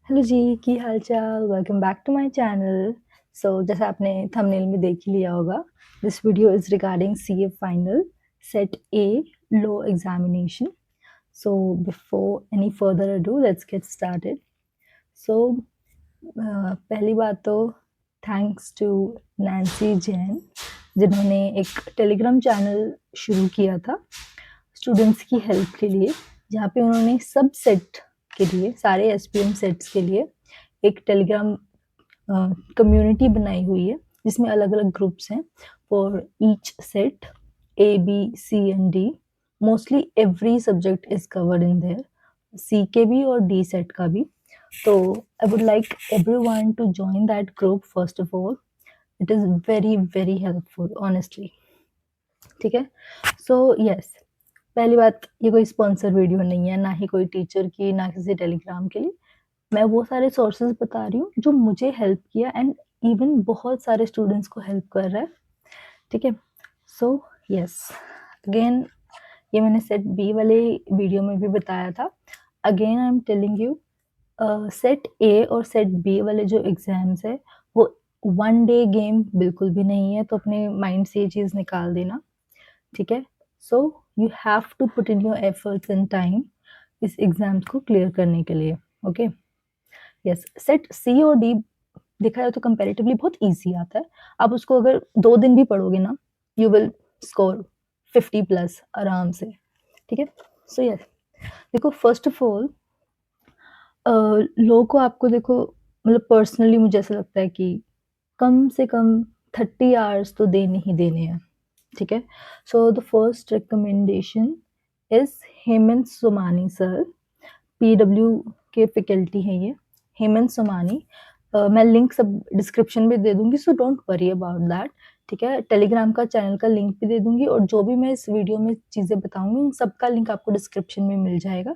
Hello ji, की हाल-चाल? Welcome back to my channel. जैसा आपने थंबनेल में देख ही लिया होगा, this video is regarding CA final set A law examination. So before any further ado let's get started. So पहली बात तो थैंक्स टू नैन्सी जैन जिन्होंने एक टेलीग्राम चैनल शुरू किया था स्टूडेंट्स की हेल्प के लिए, जहाँ पे उन्होंने सब सेट के लिए सारे एसपीएम सेट्स के लिए एक टेलीग्राम कम्युनिटी बनाई हुई है जिसमें अलग-अलग ग्रुप्स हैं for each set A, B, C and D. Mostly every subject is covered in there, C के भी और डी सेट का भी। तो I would like everyone to join that group first of all. It is very very helpful honestly. ठीक है, so yes, पहली बात, ये कोई स्पॉन्सर वीडियो नहीं है, ना ही कोई टीचर की, ना किसी टेलीग्राम के लिए। मैं वो सारे सोर्सेज़ बता रही हूँ जो मुझे हेल्प किया एंड इवन बहुत सारे स्टूडेंट्स को हेल्प कर रहा है। ठीक है? सो यस, अगेन ये मैंने सेट बी वाले वीडियो में भी बताया था। Again I am telling you, set ए और सेट बी वाले जो एग्ज़ाम्स है वो वन डे गेम बिल्कुल भी नहीं है, तो अपने माइंड से ये चीज़ निकाल देना। ठीक है? So you have to put in your efforts and time इस एग्ज़ाम्स को क्लियर करने के लिए। ओके? यस, सेट सी और डी देखा जाए तो कंपैरेटिवली बहुत ईज़ी आता है। आप उसको अगर 2 दिन भी पढ़ोगे ना, यू विल स्कोर 50 प्लस आराम से। ठीक है? सो यस, देखो फर्स्ट ऑफ ऑल लॉ को आपको देखो, मतलब पर्सनली मुझे ऐसा लगता है कि कम से कम 30 आवर्स तो देने ही देने हैं। ठीक है? So the first recommendation is Hemant Somani sir, PW के फैकल्टी हैं ये, हेमंत सोमानी। मैं लिंक सब डिस्क्रिप्शन में दे दूँगी, so don't worry about that. ठीक है? टेलीग्राम का चैनल का लिंक भी दे दूँगी और जो भी मैं इस वीडियो में चीज़ें बताऊँगी उन सबका लिंक आपको डिस्क्रिप्शन में मिल जाएगा।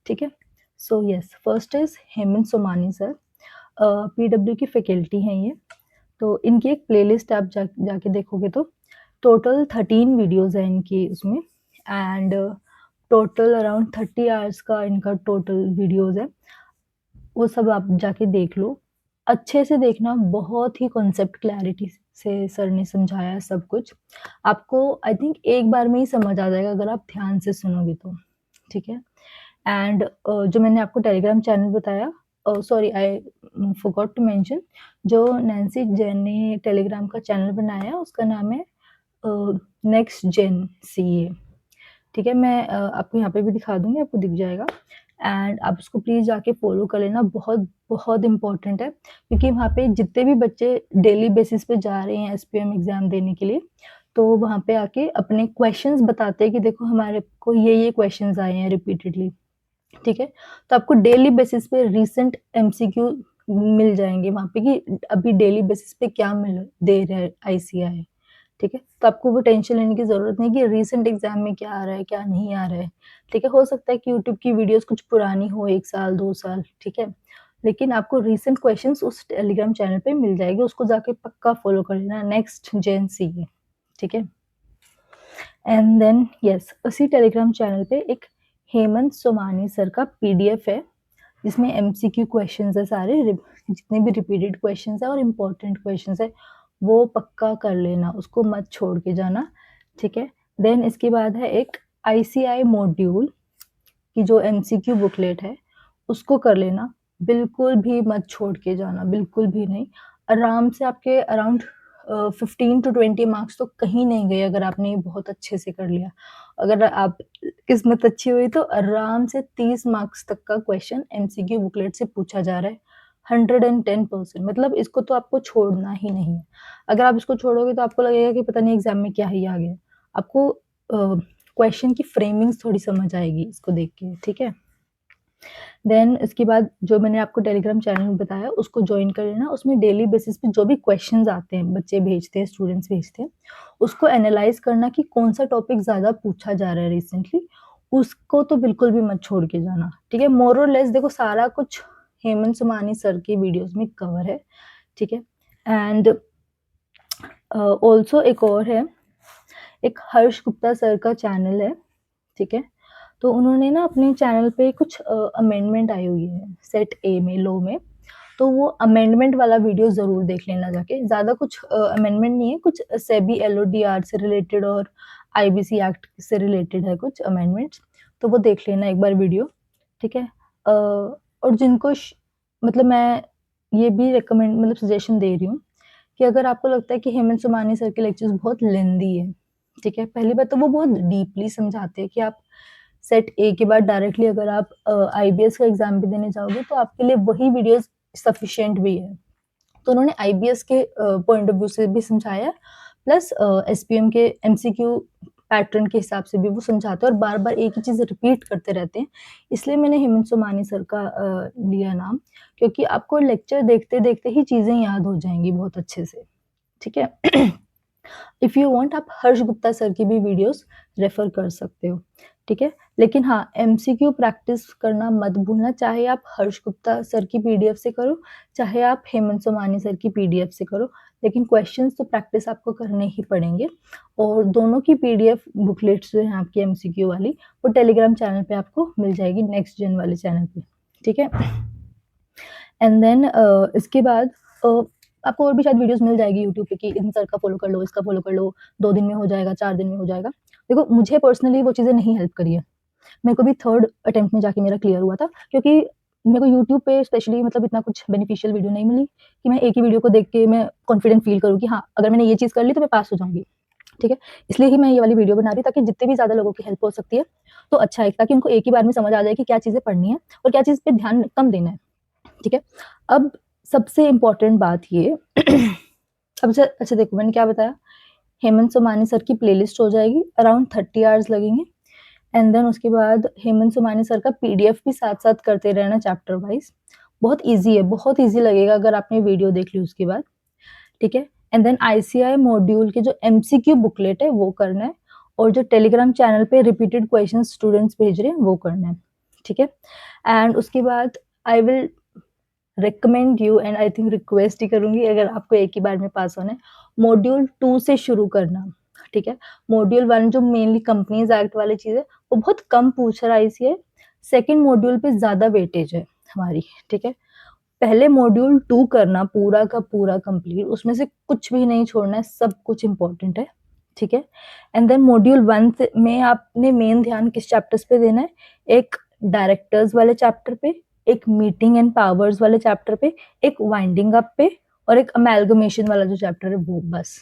ठीक है? So yes, first is Hemant Somani sir, PW की फैकल्टी हैं ये। तो इनकी एक प्लेलिस्ट आप जाके देखोगे तो टोटल 13 वीडियोज़ हैं इनकी उसमें एंड टोटल अराउंड 30 आवर्स का इनका टोटल वीडियोज़ है। वो सब आप जाके देख लो। अच्छे से देखना, बहुत ही कॉन्सेप्ट क्लैरिटी से सर ने समझाया है सब कुछ। आपको आई थिंक एक बार में ही समझ आ जाएगा अगर आप ध्यान से सुनोगे तो। ठीक है? एंड जो मैंने आपको टेलीग्राम चैनल बताया, sorry I forgot to mention, जो नैन्सी जैन ने टेलीग्राम का चैनल बनाया है उसका नाम है नेक्स्ट जेन सीए। ठीक है? मैं आपको यहाँ पे भी दिखा दूँगी, आपको दिख जाएगा एंड आप उसको प्लीज़ जाके फ़ॉलो कर लेना, बहुत, बहुत इम्पोर्टेंट है क्योंकि वहाँ पे जितने भी बच्चे डेली बेसिस पे जा रहे हैं एसपीएम एग्ज़ाम देने के लिए, तो वहाँ पे आके अपने क्वेश्चंस बताते हैं कि देखो हमारे को ये क्वेश्चंस आए हैं रिपीटेडली। ठीक है? तो आपको डेली बेसिस पे रीसेंट एमसीक्यू मिल जाएँगे वहाँ पे कि अभी डेली बेसिस पे क्या मिल दे रहा है आईसीएआई। ठीक है? तो आपको वो टेंशन लेने की ज़रूरत नहीं कि रीसेंट एग्ज़ाम में क्या आ रहा है, क्या नहीं आ रहा है। ठीक है? हो सकता है कि यूट्यूब की वीडियोज़ कुछ पुरानी हो, 1 साल, 2 साल, ठीक है? लेकिन आपको रीसेंट क्वेश्चंस उस टेलीग्राम चैनल पे मिल जाएँगे, उसको जाके पक्का फ़ॉलो कर लेना, नेक्स्ट जेन सीए। ठीक है? एंड देन यस, उसी टेलीग्राम चैनल पे एक हेमंत सोमानी सर का पीडीएफ है, जिसमें एमसीक्यू क्वेश्चंस है सारे, जितने भी रिपीटेड क्वेश्चंस है और इम्पोर्टेंट क्वेश्चंस है, वो पक्का कर लेना, उसको मत छोड़ के जाना। ठीक है? देन इसके बाद है एक आईसीआई मॉड्यूल की जो एमसीक्यू बुकलेट है, उसको कर लेना, बिल्कुल भी मत छोड़ के जाना, बिल्कुल भी नहीं। आराम से आपके अराउंड 15 टू 20 मार्क्स तो कहीं नहीं गए अगर आपने ये बहुत अच्छे से कर लिया। अगर आप किस्मत अच्छी हुई तो आराम से 30 मार्क्स तक का क्वेश्चन एमसीक्यू बुकलेट से पूछा जा रहा है, 110% मतलब इसको तो आपको छोड़ना ही नहीं है। अगर आप इसको छोड़ोगे तो आपको लगेगा कि पता नहीं एग्ज़ाम में क्या ही आ गया। आपको क्वेश्चन की फ्रेमिंग्स थोड़ी समझ आएगी इसको देख के, ठीक है? देन इसके बाद जो मैंने आपको टेलीग्राम चैनल बताया उसको जॉइन कर लेना, उसमें डेली बेसिस पे जो भी क्वेश्चंस आते हैं, बच्चे भेजते हैं, स्टूडेंट्स भेजते हैं, उसको एनालाइज़ करना कि कौन-सा टॉपिक ज़्यादा पूछा जा रहा है रिसेंटली, उसको तो बिल्कुल भी मत छोड़ के जाना, ठीक है? मोर और लेस देखो सारा कुछ हेमंत सोमानी सर की वीडियोज़ में कवर है, ठीक है? एंड ऑल्सो एक और है, एक हर्ष गुप्ता सर का चैनल है, ठीक है? तो उन्होंने ना अपने चैनल पे कुछ अमेंडमेंट आई हुई है, सेट ए में, लो में, तो वो अमेंडमेंट वाला वीडियो ज़रूर देख लेना जाके। ज़्यादा कुछ अमेंडमेंट नहीं है, कुछ सेबी एलओडीआर से रिलेटेड और आईबीसी एक्ट से रिलेटेड है कुछ अमेंडमेंट्स, तो वो देख लेना एक बार वीडियो, ठीक है? और जिनको मतलब मैं ये भी रिकमेंड मतलब सजेशन दे रही हूँ कि अगर आपको लगता है कि हेमंत सोमानी सर के लेक्चर्स बहुत लेंदी है, ठीक है? पहली बात तो वो बहुत डीपली समझाते हैं कि आप सेट ए के बाद डायरेक्टली अगर आप आईबीएस का एग्ज़ाम भी देने जाओगे तो आपके लिए वही वीडियोज़ सफिशिएंट भी है। तो उन्होंने आईबीएस के पॉइंट ऑफ व्यू से भी समझाया, प्लस एसपीएम के एमसीक्यू पैटर्न के हिसाब से भी वो समझाते हैं और बार-बार एक ही चीज़ रिपीट करते रहते हैं। इसलिए मैंने हेमंत सोमानी सर का लिया नाम, क्योंकि आपको लेक्चर देखते-देखते ही चीज़ें याद हो जाएँगी बहुत अच्छे से, ठीक है? इफ़ यू वांट आप हर्ष गुप्ता सर की भी वीडियोज़ रेफ़र कर सकते हो, ठीक है? लेकिन हाँ, एमसीक्यू प्रैक्टिस करना मत भूलना, चाहे आप हर्ष गुप्ता सर की पीडीएफ से करो, चाहे आप हेमंत सोमानी सर की पीडीएफ से करो, लेकिन क्वेश्चंस तो प्रैक्टिस आपको करने ही पड़ेंगे। और दोनों की पीडीएफ बुकलेट्स जो हैं आपकी एमसीक्यू वाली, वो टेलीग्राम चैनल पे आपको मिल जाएगी, नेक्स्ट जेन वाले चैनल पे, ठीक है? एंड देन इसके बाद आपको और भी शायद वीडियोज़ मिल जाएगी यूट्यूब पे कि इन सर का फ़ॉलो कर लो, इसका फ़ॉलो कर लो, 2 दिन में हो जाएगा, 4 दिन में हो जाएगा। देखो, मुझे पर्सनली वो चीज़ें नहीं हेल्प करी है। मेरे को भी 3rd अटेम्प्ट में जाके मेरा क्लियर हुआ था, क्योंकि मेरे को यूट्यूब पे स्पेशली मतलब इतना कुछ बेनिफिशियल वीडियो नहीं मिली कि मैं एक ही वीडियो को देख के मैं कॉन्फिडेंट फ़ील करूँ कि हाँ, अगर मैंने ये चीज़ कर ली तो मैं पास हो जाऊँगी, ठीक है? इसलिए ही मैं ये वाली वीडियो बना रही, ताकि जितने भी ज़्यादा लोगों की हेल्प हो सकती है, तो अच्छा है, ताकि उनको एक ही बार में समझ आ जाए कि क्या चीज़ें पढ़नी है और क्या चीज़ पे ध्यान कम देना है, ठीक है? अब सबसे इम्पोर्टेंट बात ये सबसे अच्छा, देखो मैंने क्या बताया, हेमंत सोमानी सर की प्लेलिस्ट हो जाएगी, अराउंड 30 आवर्स लगेंगे। एंड देन उसके बाद हेमंत सोमानी सर का पीडीएफ भी साथ-साथ करते रहना चैप्टर वाइज़। बहुत ईज़ी है, बहुत ईज़ी लगेगा अगर आपने वीडियो देख ली उसके बाद, ठीक है? एंड देन आईसीआई मॉड्यूल के जो एमसीक्यू बुकलेट है वो करना है, और जो टेलीग्राम चैनल पे रिपीटेड क्वेश्चंस स्टूडेंट्स भेज रहे हैं वो करना है, ठीक है? एंड उसके बाद I will recommend you, and I think request ही करूँगी, अगर आपको एक ही बार में पास होना है, मॉड्यूल 2 से शुरू करना, ठीक है? मॉड्यूल 1 जो मेनली कंपनीज़ एक्ट वाली चीज़ है, वो बहुत कम पूछ रहा है ICAI, सेकंड मॉड्यूल पे ज़्यादा वेटेज है हमारी, ठीक है? पहले मॉड्यूल 2 करना पूरा का पूरा कंप्लीट, उसमें से कुछ भी नहीं छोड़ना है, सब कुछ इम्पोर्टेंट है, ठीक है? एंड देन मॉड्यूल 1 से में आपने मेन ध्यान किस चैप्टर्स पे देना है? एक डायरेक्टर्स वाले चैप्टर पे, एक मीटिंग एंड पावर्स वाले चैप्टर पे, एक वाइंडिंग अप पे, और एक अमेल्गमेशन वाला जो चैप्टर है वो, बस।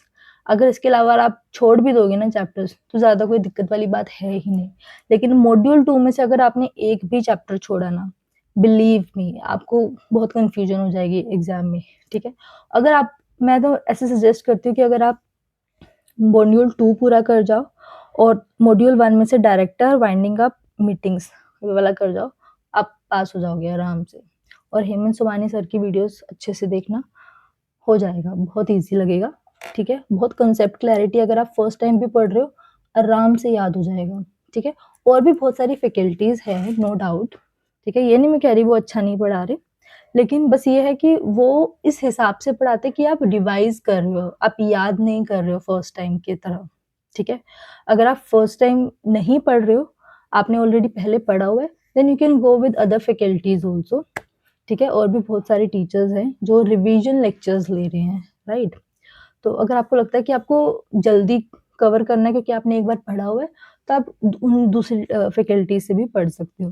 अगर इसके अलावा आप छोड़ भी दोगे ना चैप्टर्स, तो ज़्यादा कोई दिक्कत वाली बात है ही नहीं। लेकिन मॉड्यूल 2 में से अगर आपने एक भी चैप्टर छोड़ा ना, बिलीव मी, आपको बहुत कन्फ्यूजन हो जाएगी एग्ज़ाम में, ठीक है? अगर आप मैं तो ऐसे सजेस्ट करती हूँ कि अगर आप मॉड्यूल 2 पूरा कर जाओ और मॉड्यूल 1 में से डायरेक्टर, वाइंडिंग अप, मीटिंग्स ये वाला कर जाओ, आप पास हो जाओगे आराम से। और हेमंत सोमानी सर की वीडियोज़ अच्छे से देखना, हो जाएगा, बहुत ईज़ी लगेगा, ठीक है? बहुत कांसेप्ट क्लैरिटी, अगर आप फर्स्ट टाइम भी पढ़ रहे हो, आराम से याद हो जाएगा, ठीक है? और भी बहुत सारी फैकल्टीज़ हैं, नो डाउट, ठीक है? ये नहीं मैं कह रही वो अच्छा नहीं पढ़ा रहे, लेकिन बस ये है कि वो इस हिसाब से पढ़ाते हैं कि आप रिवाइज़ कर रहे हो, आप याद नहीं कर रहे हो फर्स्ट टाइम की तरह, ठीक है? अगर आप फर्स्ट टाइम नहीं पढ़ रहे हो, आपने ऑलरेडी पहले पढ़ा हुआ है, then you can go with other faculties also, ठीक है? और भी बहुत सारे टीचर्स हैं जो रिवीजन लेक्चर्स ले रहे हैं, राइट? तो अगर आपको लगता है कि आपको जल्दी कवर करना है क्योंकि आपने एक बार पढ़ा हुआ है, तो आप उन दूसरी फैकल्टी से भी पढ़ सकते हो,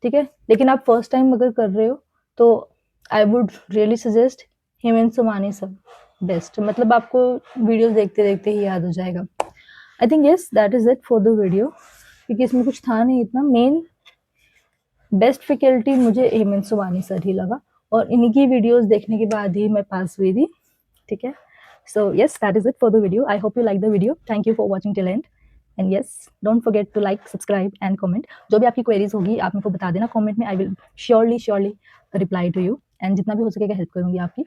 ठीक है? लेकिन आप फर्स्ट टाइम अगर कर रहे हो, तो I would really suggest Hemant Somani sir, best, मतलब आपको वीडियोज़ देखते-देखते ही याद हो जाएगा। I think yes, that is it for the video, क्योंकि इसमें कुछ था नहीं इतना। मेन बेस्ट फैकल्टी मुझे हेमंत सोमानी सर ही लगा, और इन्हीं की वीडियोज़ देखने के बाद ही मैं पास हुई थी, ठीक है? So yes, that is it for the video. I hope you like the video. Thank you for watching till end. And yes, don't forget to like, subscribe and comment. जो भी आपकी queries होगी आप मेरे को बता देना comment में, I will surely reply to you. And जितना भी हो सकेगा हेल्प करूँगी आपकी,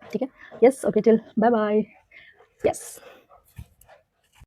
ठीक है? Yes, okay, till bye bye. Yes.